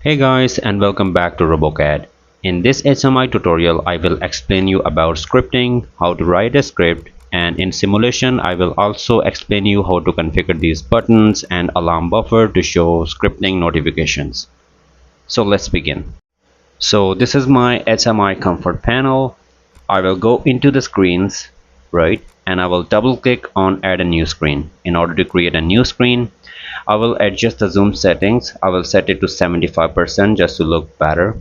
Hey guys, and welcome back to RoboCAD. In this HMI tutorial, I will explain you about scripting, how to write a script, and in simulation I will also explain you how to configure these buttons and alarm buffer to show scripting notifications. So let's begin. So this is my HMI comfort panel. I will go into the screens, right, and I will double click on add a new screen. In order to create a new screen, I will adjust the zoom settings. I will set it to 75% just to look better.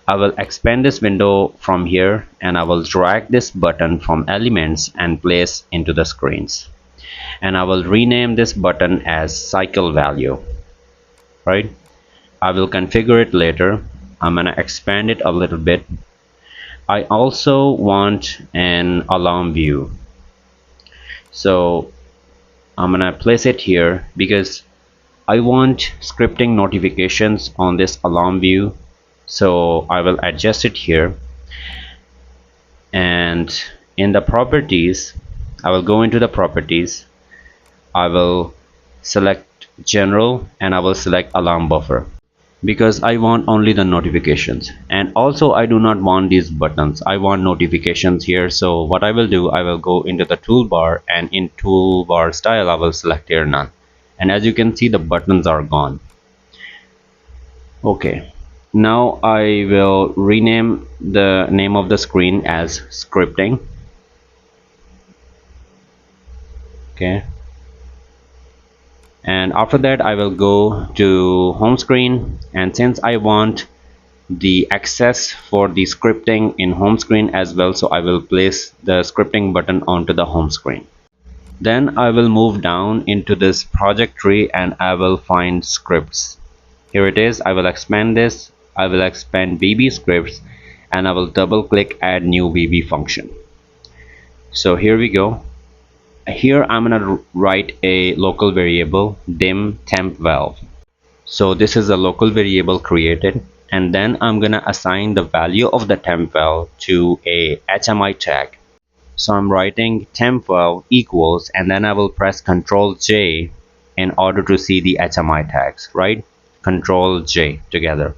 I will expand this window from here and I will drag this button from elements and place into the screens. And I will rename this button as cycle value, right? I will configure it later. I'm gonna expand it a little bit. I also want an alarm view. So I'm gonna place it here because I want scripting notifications on this alarm view. So I will adjust it here, and in the properties I will go into the properties. I will select general and I will select alarm buffer because I want only the notifications, and also I do not want these buttons. I want notifications here. So what I will do, I will go into the toolbar, and in toolbar style I will select here none, and as you can see the buttons are gone. Okay, now I will rename the name of the screen as scripting. Okay, and after that I will go to home screen, and since I want the access for the scripting in home screen as well, so I will place the scripting button onto the home screen. Then I will move down into this project tree and I will find scripts. Here it is. I will expand this. I will expand VB scripts and I will double click add new VB function. So here we go. Here I'm gonna write a local variable dim temp valve. So this is a local variable created, and then I'm gonna assign the value of the temp valve to a HMI tag. So I'm writing temp valve equals, and then I will press Ctrl J in order to see the HMI tags, right? Ctrl J together,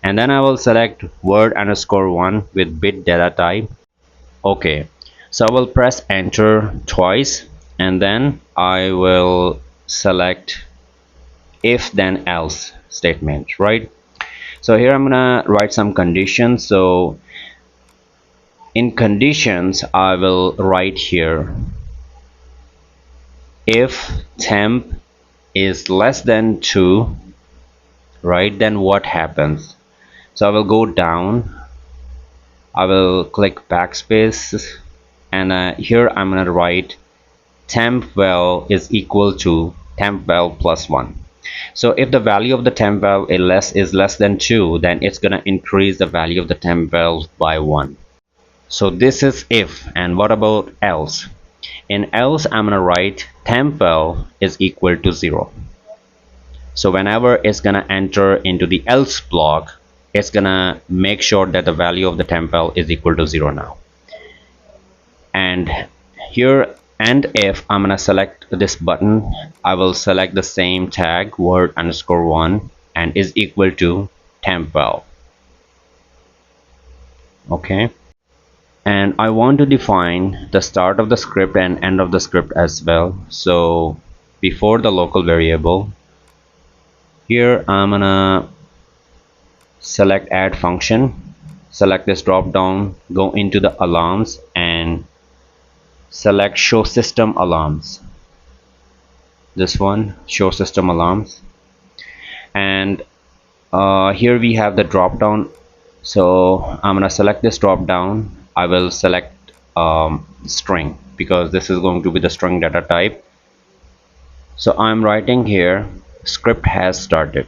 and then I will select word_1 with bit data type. Okay, so I will press enter twice, and then I will select if then else statement, right? So here I'm gonna write some conditions. So in conditions I will write here if temp is less than 2, right, then what happens. So I will go down, I will click backspace, and here I'm gonna write temp val is equal to temp val plus 1. So if the value of the temp val is less than 2, then it's gonna increase the value of the temp val by 1. So this is if. And what about else? In else I'm gonna write temp val is equal to 0. So whenever it's gonna enter into the else block, it's gonna make sure that the value of the temp val is equal to 0 now. And here, and if I'm gonna select this button, I will select the same tag word_1 and is equal to temp val. Okay, and I want to define the start of the script and end of the script as well. So before the local variable, here I'm gonna select add function, select this drop down, go into the alarms and select show system alarms. This one, show system alarms, and here we have the drop down. So I'm gonna select this drop down. I will select string because this is going to be the string data type. So I'm writing here script has started.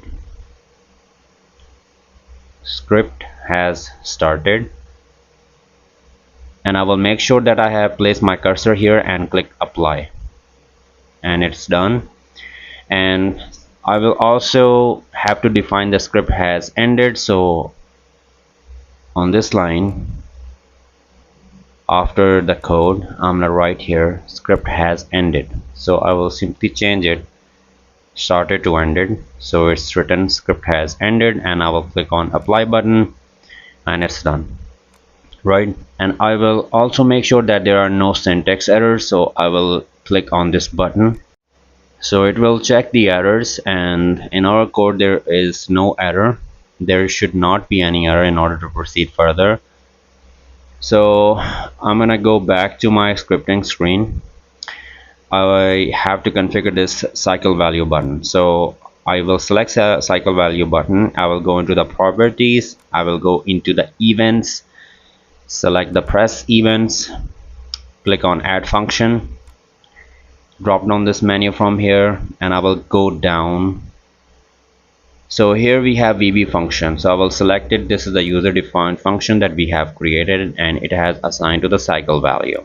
Script has started, and I will make sure that I have placed my cursor here and click apply, and it's done. And I will also have to define the script has ended. So on this line after the code I'm gonna write here script has ended. So I will simply change it started to ended, so it's written script has ended, and I will click on apply button and it's done, right? And I will also make sure that there are no syntax errors, so I will click on this button. So it will check the errors, and in our code there is no error. There should not be any error in order to proceed further. So I'm gonna go back to my scripting screen. I have to configure this cycle value button. So I will select a cycle value button. I will go into the properties. I will go into the events, select the press events, click on add function, drop down this menu from here, and I will go down. So here we have VB function, so I will select it. This is the user defined function that we have created, and it has assigned to the cycle value.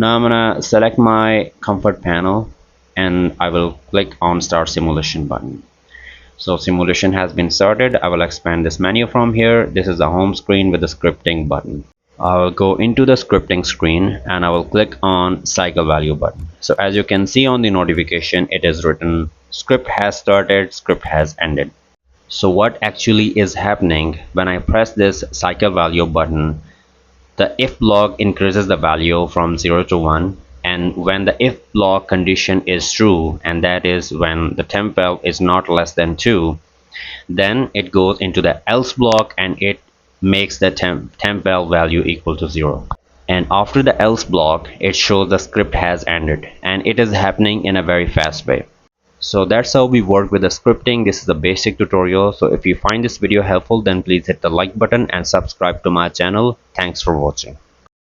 Now I'm gonna select my comfort panel and I will click on start simulation button. So simulation has been started. I will expand this menu from here. This is the home screen with the scripting button. I will go into the scripting screen and I will click on cycle value button. So as you can see on the notification, it is written script has started, script has ended. So what actually is happening when I press this cycle value button, the if block increases the value from 0 to 1, and when the if block condition is true, and that is when the temp value is not less than 2, then it goes into the else block and it makes the temp value equal to 0. And after the else block, it shows the script has ended, and it is happening in a very fast way. So that's how we work with the scripting. This is a basic tutorial. So if you find this video helpful, then please hit the like button and subscribe to my channel. Thanks for watching.